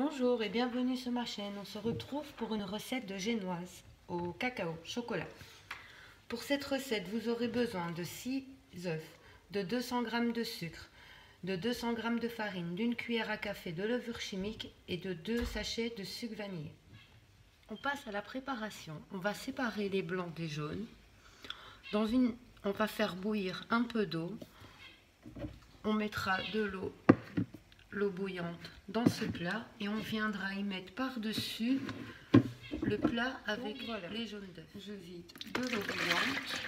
Bonjour et bienvenue sur ma chaîne. On se retrouve pour une recette de génoise au cacao chocolat. Pour cette recette, vous aurez besoin de 6 œufs, de 200 g de sucre, de 200 g de farine, d'une cuillère à café de levure chimique et de 2 sachets de sucre vanillé. On passe à la préparation. On va séparer les blancs des jaunes. On va faire bouillir un peu d'eau. On mettra de l'eau bouillante dans ce plat et on viendra y mettre par-dessus le plat avec les jaunes d'œufs. Je vide de l'eau bouillante.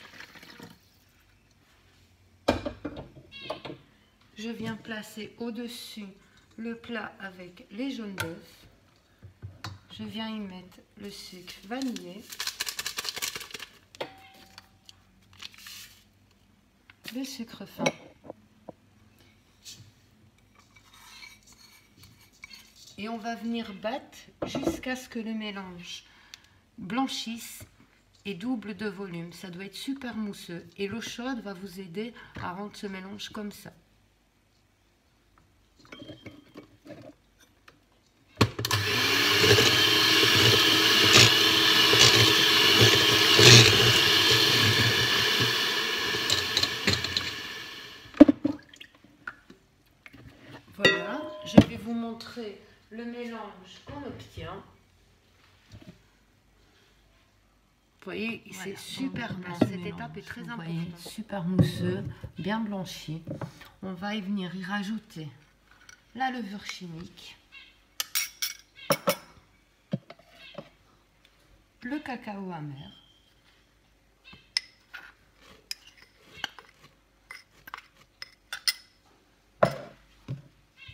Je viens placer au-dessus le plat avec les jaunes d'œufs. Je viens y mettre le sucre vanillé, le sucre fin. Et on va venir battre jusqu'à ce que le mélange blanchisse et double de volume. Ça doit être super mousseux. Et l'eau chaude va vous aider à rendre ce mélange comme ça. Voilà, je vais vous montrer le mélange qu'on obtient. Vous voyez, c'est super blanc. Cette étape est très importante. Vous voyez, super mousseux, bien blanchi. On va y venir y rajouter la levure chimique, le cacao amer,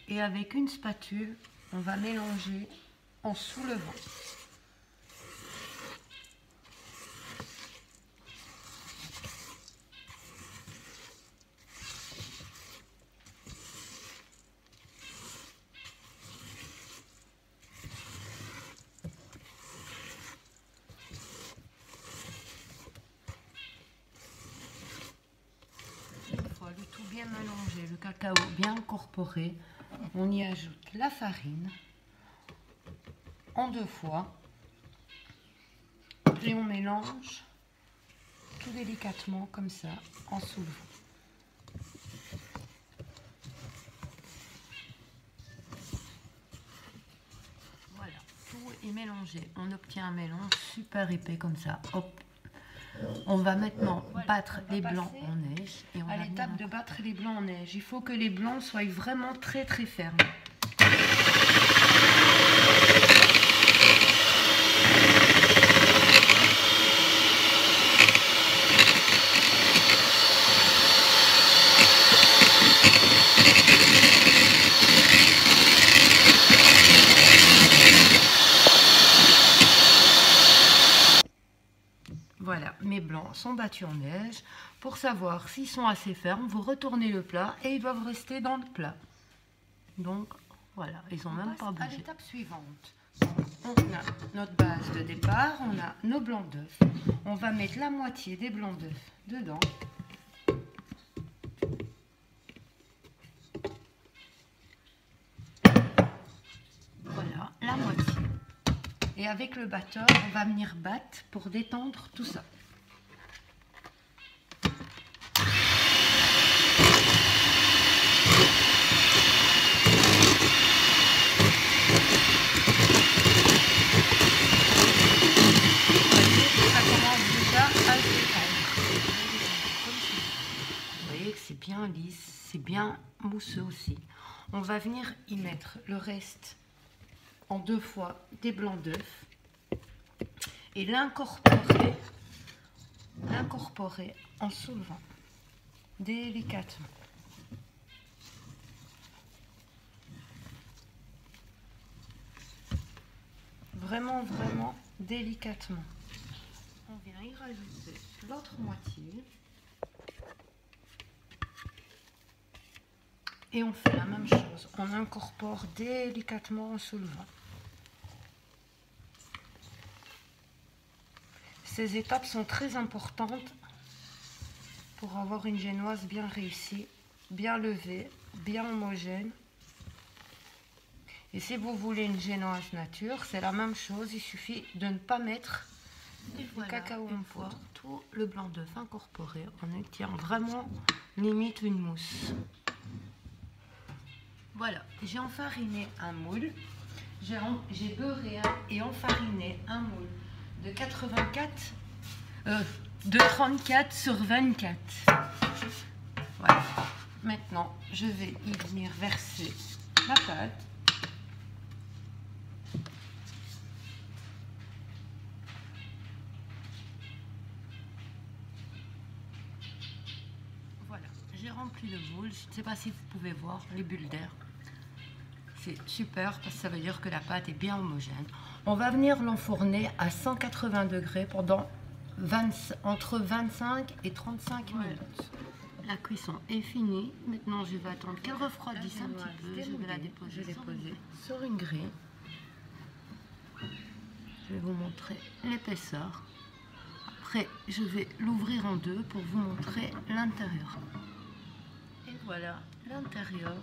et avec une spatule, on va mélanger en soulevant. Une fois le tout bien mélangé, le cacao bien incorporé, on y ajoute la farine en 2 fois et on mélange tout délicatement comme ça en soulevant. Voilà, tout est mélangé. On obtient un mélange super épais comme ça. Hop. On va maintenant battre les blancs en neige. Et on à l'étape de battre les blancs en neige, il faut que les blancs soient vraiment très fermes. Voilà, mes blancs sont battus en neige. Pour savoir s'ils sont assez fermes, vous retournez le plat et ils doivent rester dans le plat. Donc voilà, ils n'ont même pas bougé. À l'étape suivante, on a notre base de départ, on a nos blancs d'œufs. On va mettre la moitié des blancs d'œufs dedans. Voilà, la moitié. Et avec le batteur, on va venir battre pour détendre tout ça. Ça commence déjà à se détendre. Vous voyez que c'est bien lisse, c'est bien mousseux aussi. On va venir y mettre le reste en 2 fois des blancs d'œufs et l'incorporer en soulevant délicatement. Vraiment délicatement. On vient y rajouter l'autre moitié et on fait la même chose. On incorpore délicatement en soulevant. Ces étapes sont très importantes pour avoir une génoise bien réussie, bien levée, bien homogène Et si vous voulez une génoise nature, c'est la même chose, il suffit de ne pas mettre le cacao en poudre. Tout le blanc d'œuf incorporé, on obtient vraiment limite une mousse. Voilà, j'ai enfariné un moule, j'ai beurré et enfariné un moule de 34 sur 24. Voilà. Maintenant, je vais y venir verser la pâte. Voilà, j'ai rempli le moule. Je ne sais pas si vous pouvez voir les bulles d'air. C'est super parce que ça veut dire que la pâte est bien homogène. On va venir l'enfourner à 180 degrés pendant entre 25 et 35 minutes. La cuisson est finie. Maintenant, je vais attendre qu'elle refroidisse un petit peu. Je vais la déposer sur une grille. Je vais vous montrer l'épaisseur. Après, je vais l'ouvrir en deux pour vous montrer l'intérieur. Et voilà l'intérieur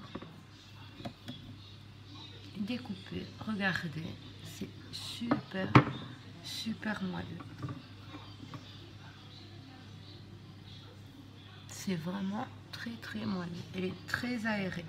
découpé. Regardez, c'est super moelleux. C'est vraiment très moelleux. Elle est très aérée.